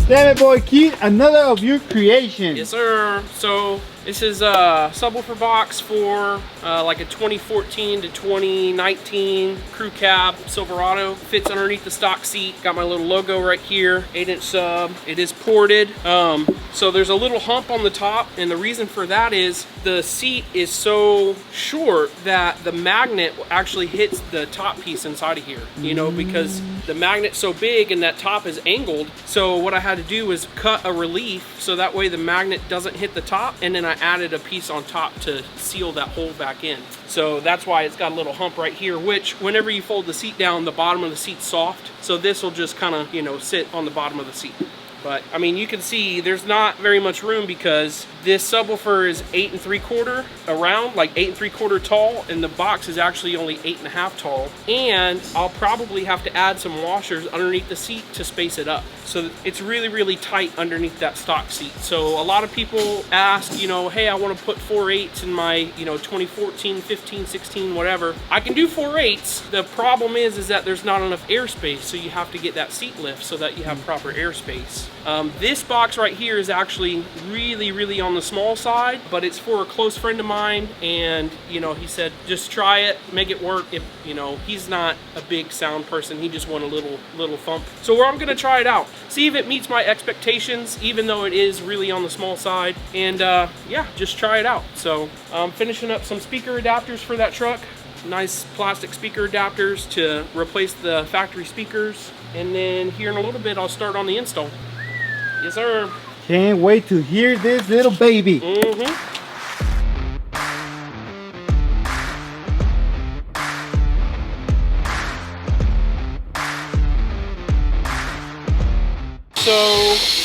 Damn it, boy, Keith, another of your creations. Yes, sir. So this is a subwoofer box for like a 2014 to 2019 crew cab Silverado. Fits underneath the stock seat. Got my little logo right here, 8-inch sub. It is ported. So there's a little hump on the top, and the reason for that is the seat is so short that the magnet actually hits the top piece inside of here, you know, because the magnet's so big and that top is angled. So what I had to do was cut a relief so that way the magnet doesn't hit the top, and then I added a piece on top to seal that hole back in. So that's why it's got a little hump right here, which whenever you fold the seat down, the bottom of the seat's soft. So this will just kind of, you know, sit on the bottom of the seat. But I mean, you can see there's not very much room because this subwoofer is 8 3/4 around, like 8 3/4 tall, and the box is actually only 8 1/2 tall. And I'll probably have to add some washers underneath the seat to space it up. So it's really, really tight underneath that stock seat. So a lot of people ask, you know, hey, I want to put 4/8s in my, you know, 2014, 15, 16, whatever. I can do 4/8s. The problem is that there's not enough airspace, so you have to get that seat lift so that you have proper airspace. This box right here is actually really, really on the small side, but it's for a close friend of mine, and you know, he said just try it, make it work. If you know, he's not a big sound person, he just want a little thump. So I'm gonna try it out, see if it meets my expectations, even though it is really on the small side, and yeah, just try it out. So I'm finishing up some speaker adapters for that truck. Nice plastic speaker adapters to replace the factory speakers, and then here in a little bit I'll start on the install. Yes, sir. Can't wait to hear this little baby. So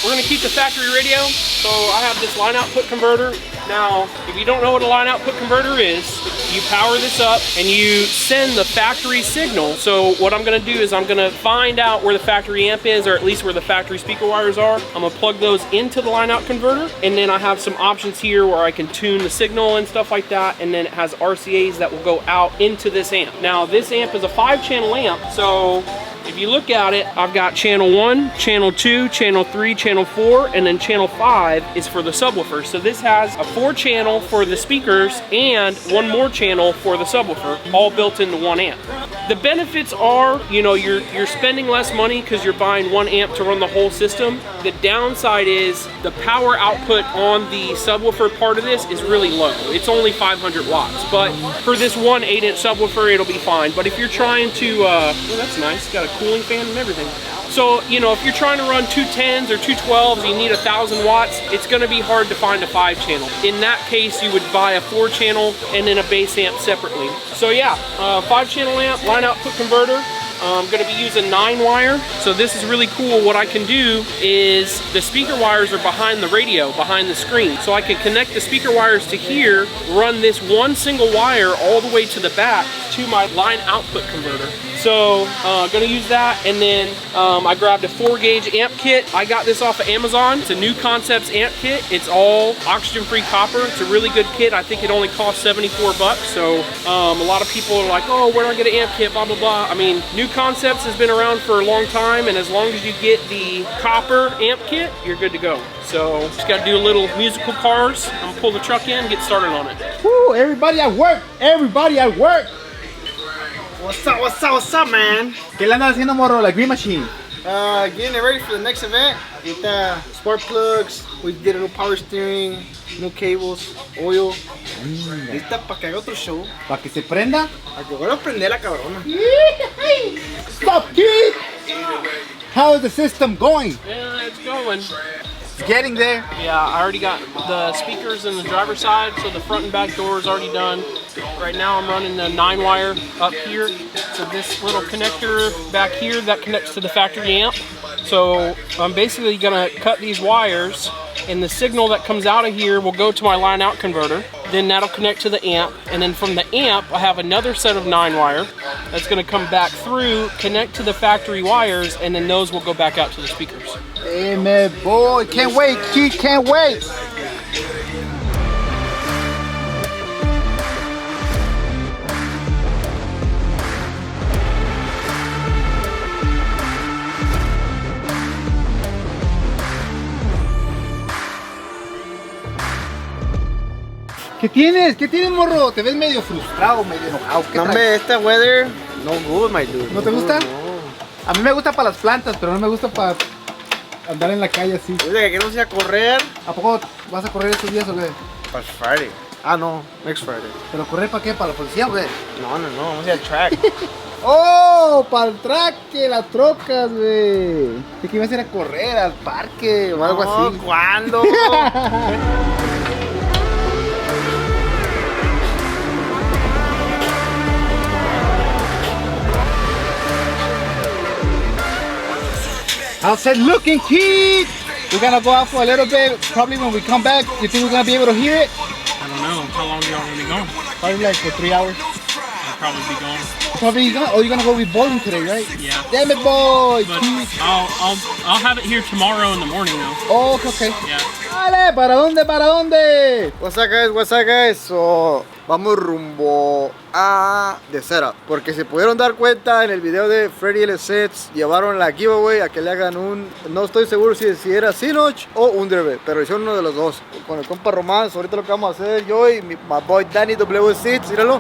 we're gonna keep the factory radio. So I have this line output converter. Now, if you don't know what a line output converter is, you power this up and you send the factory signal. So what I'm gonna do is I'm gonna find out where the factory amp is, or at least where the factory speaker wires are. I'm gonna plug those into the line out converter, and then I have some options here where I can tune the signal and stuff like that, and then it has RCAs that will go out into this amp. Now this amp is a 5-channel amp, so if you look at it, I've got channel 1, channel 2, channel 3, channel 4, and then channel 5 is for the subwoofer. So this has a 4-channel for the speakers and 1 more channel for the subwoofer, all built into 1 amp. The benefits are, you know, you're spending less money because you're buying 1 amp to run the whole system. The downside is the power output on the subwoofer part of this is really low. It's only 500 watts, but for this one 8-inch subwoofer, it'll be fine. But if you're trying to, oh, that's nice, got a cooling fan and everything. So, you know, if you're trying to run 2 10s or 2 12s, you need 1,000 watts, it's gonna be hard to find a 5-channel. In that case, you would buy a 4-channel and then a bass amp separately. So yeah, 5-channel amp, line output converter. I'm gonna be using 9-wire. So this is really cool. What I can do is the speaker wires are behind the radio, behind the screen. So I can connect the speaker wires to here, run this one single wire all the way to the back to my line output converter. So gonna use that, and then I grabbed a 4-gauge amp kit. I got this off of Amazon. It's a New Concepts amp kit. It's all oxygen-free copper. It's a really good kit. I think it only costs 74 bucks. So a lot of people are like, oh, where do I get an amp kit, blah, blah, blah. I mean, New Concepts has been around for a long time, and as long as you get the copper amp kit, you're good to go. So just gotta do a little musical cars. I'm gonna pull the truck in, get started on it. Woo, everybody at work, everybody at work. What's up, man? ¿Qué le andas haciendo, morro? La Green Machine. Getting it ready for the next event. With spark plugs, we did a new power steering, new cables, oil. Lista para que haga otro show. Para que se prenda. Para que vuelva a prender la cabrona. Stop, kid! How is the system going? Yeah, it's going. It's getting there. Yeah, I already got the speakers in the driver's side, so the front and back door is already done. Right now I'm running the 9-wire up here. So this little connector back here, that connects to the factory amp. So I'm basically gonna cut these wires, and the signal that comes out of here will go to my line out converter. Then that'll connect to the amp, and then from the amp I have another set of 9-wire that's gonna come back through, connect to the factory wires, and then those will go back out to the speakers. Hey man, boy, can't wait, kid, can't wait. ¿Qué tienes? ¿Qué tienes, morro? Te ves medio frustrado, medio enojado. ¿Qué No, traes? hombre, este weather, no good, my dude. ¿No te gusta? No. A mí me gusta para las plantas, pero no me gusta para andar en la calle así. Dice que queremos ir a correr. ¿A poco vas a correr estos días o qué? Para Friday. Ah, no, next Friday. ¿Pero correr para qué? ¿Para la policía o qué? No, vamos a ir al track. ¡Oh! Para el traque, las trocas, güey. Sé que ibas a ir a correr al parque o algo así. ¿Cuándo? How's it looking, kid? We're gonna go out for a little bit. Probably when we come back, you think we're gonna be able to hear it? I don't know. How long are y'all gonna be gone? Probably like for 3 hours. I'll probably be gone. Probably you're gonna go with bowling today, right? Yeah. Damn it, boy. But I'll have it here tomorrow in the morning though. Oh, okay. Yeah. Dale, ¿para dónde? ¿Para dónde? What's up, guys? What's up, guys? So, vamos rumbo a The Setup. Porque se pudieron dar cuenta en el video de Freddylsx, llevaron la giveaway a que le hagan un... No estoy seguro si era Sinoch o Underbed, pero hicieron uno de los dos. Con el compa Román, ahorita lo que vamos a hacer yo y my boy Danny W6, míralo.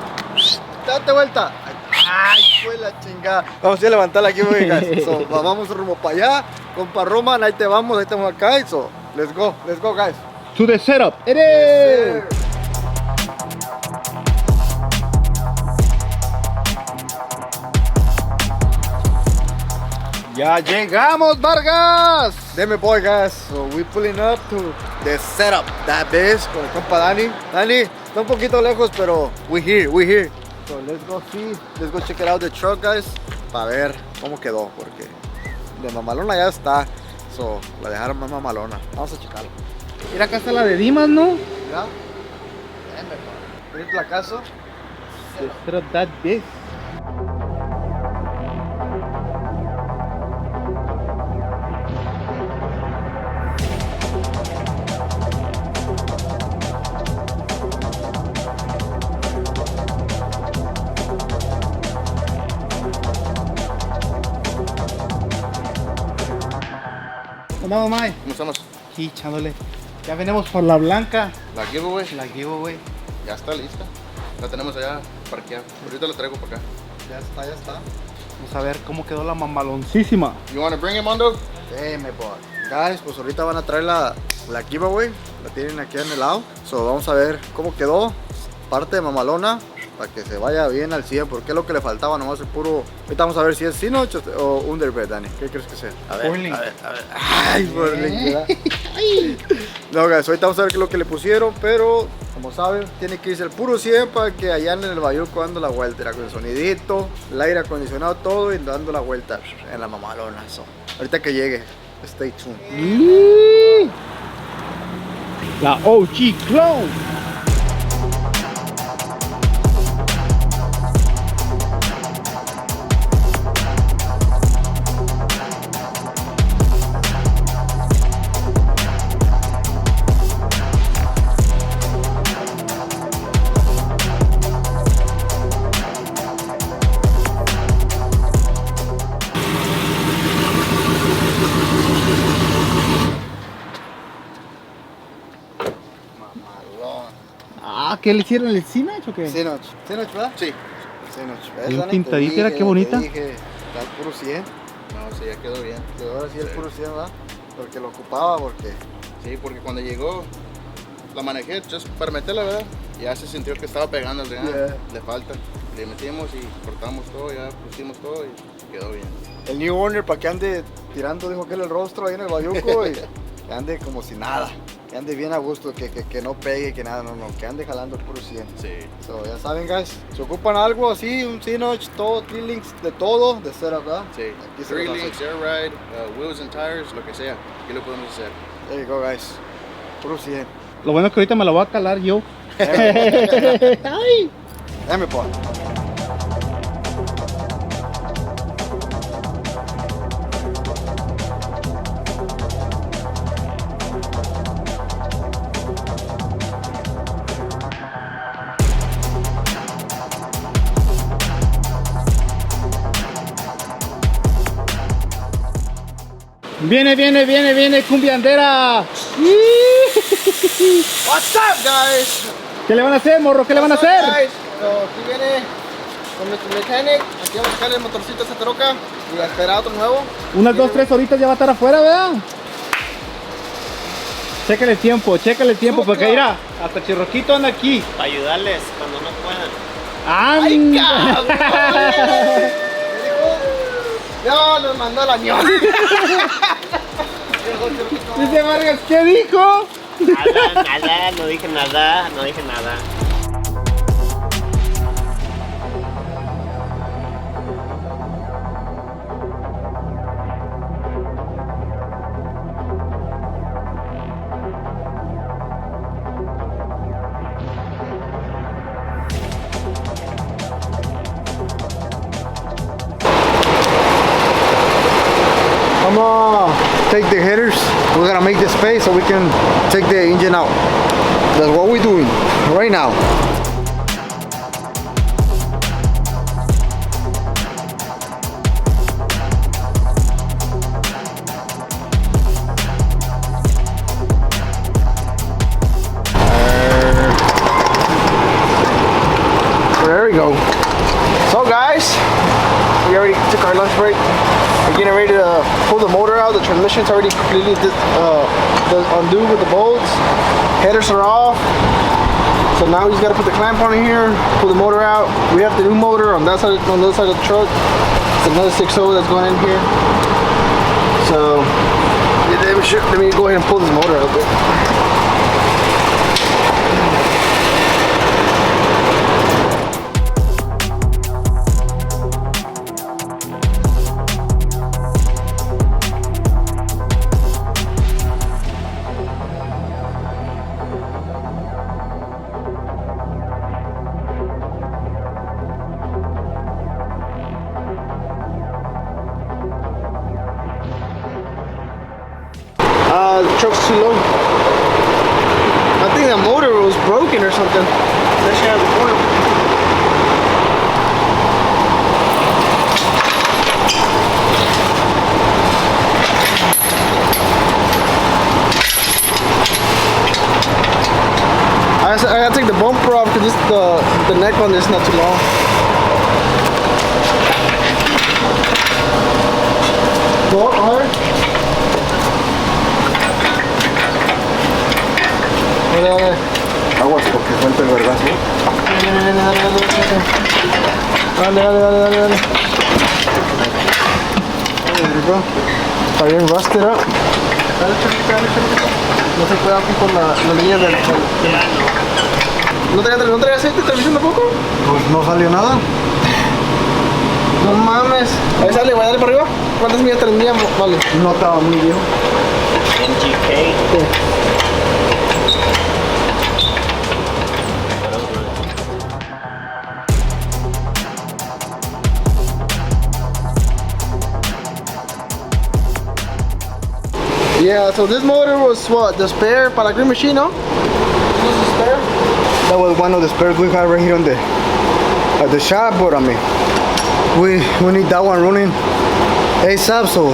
Date vuelta. Ay, fue la chingada. Vamos a ir a levantar la giveaway, guys. So, vamos rumbo para allá. Compa Román, ahí te vamos, ahí estamos acá. Y so, let's go, guys. To the setup. It is. Ya llegamos, Vargas. Deme boy, guys. So we pulling up to The Setup. That is con el compa Danny. Danny, está un poquito lejos, pero we here. So let's go check it out the truck, guys. Para ver cómo quedó, porque de mamalona ya está. So la dejaron más mamalona. Vamos a checarlo. Mira, acá está la de Dimas, ¿no? ¿Ya? ¿Tienes placazo? The setup that big. Andamos, Mai. ¿Cómo estamos? Aquí echándole. Ya venimos por la blanca. La giveaway La giveaway. ya está lista. La tenemos allá parqueada. Ahorita la traigo para acá. Ya está. Vamos a ver cómo quedó la mamaloncísima. You wanna bring him, Mondo? Deme boy. Guys, pues ahorita van a traer la giveaway. La tienen aquí en el lado. So vamos a ver cómo quedó. Parte de mamalona. Para que se vaya bien al 100, porque es lo que le faltaba, nomás el puro... Ahorita vamos a ver si es Sinoch o Underbed, Dani. ¿Qué crees que sea? A ver, Boiling. a ver. Ay, Boiling. No, guys, ahorita vamos a ver qué es lo que le pusieron, pero como saben, tiene que irse el puro 100 para que allá en el bayuco dando la vuelta. Era con el sonidito, el aire acondicionado, todo y dando la vuelta en la mamalona. So, ahorita que llegue, stay tuned. La OG Clone. Ah, ¿qué le hicieron? ¿El Sinoch o qué? Sinoch, ¿verdad? Sí. Sinoch. Bien Dani? Te pintadita, era, dije, qué bonita. te dije, está el puro 100. No, sí, ya quedó bien. Pero ahora sí el puro 100, ¿verdad? Porque lo ocupaba, porque... Sí, porque cuando llegó, la manejé just para meterla, ¿verdad? Ya se sintió que estaba pegando, Yeah. le falta. Le metimos y cortamos todo, ya pusimos todo y quedó bien. El new owner para que ande tirando, dijo que era el rostro ahí en el bayuco y que ande como si nada. Que ande bien a gusto, que no pegue, que nada, no, que ande jalando el puro 100. Sí. So, ya saben, guys, si ocupan algo así, un Sinoch, todo, 3 links de todo, de setup, ¿verdad? Sí. Aquí se 3 los links, air ride, wheels and tires, lo que sea. Aquí lo podemos hacer. There you go, guys. Puro 100. Lo bueno es que ahorita me lo voy a calar yo. Ay. Dame, po. Viene, cumbiandera. What's up, guys? ¿Qué le van a hacer, morro? ¿Qué le van a hacer? Guys, so, aquí viene con nuestro mechanic. Aquí vamos a sacarle el motorcito a esta troca y a esperar otro nuevo. Unas 2-3 horitas ya va a estar afuera, ¿verdad? Chécale el tiempo, porque mira, hasta Chirroquito anda aquí. Para ayudarles cuando no puedan. ¡Ay, cabrón! No, nos mandó la ñoña. Dice Vargas, ¿qué dijo? Nada, no dije nada. I'm gonna take the headers. We're gonna make the space so we can take the engine out. That's what we're doing right now. There we go. So guys, we already took our lunch break. We're getting ready to pull the motor out. The transmission's already completely undue with the bolts. Headers are off. So now we just gotta put the clamp on here, pull the motor out. We have the new motor on that side, on the other side of the truck. It's another 6.0 that's going in here. So let me go ahead and pull this motor out a bit. The truck's too low. I think the motor was broken or something. That should have the oil. I gotta take the bumper off because the neck on this is not too long. Go up hard. Aguas porque suelta el vergazo. Dale. There you go. Está bien rusted up. No se puede aquí con la línea del... ¿No traía aceite de transmisión tampoco? Pues no salió nada. No mames. Ahí sale, voy a darle para arriba. ¿Cuántas millas tendríamos? Vale. No estaba muy viejo. NGK. Sí. Yeah, so this motor was what? The spare para la green machine, no? This was the spare? That was one of the spares we had right here on at the shop, but I mean, we need that one running ASAP, so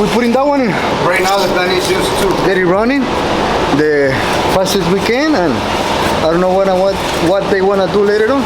we're putting that one in. Right now the plan is just to get it running the fastest we can, and I don't know what they want to do later on.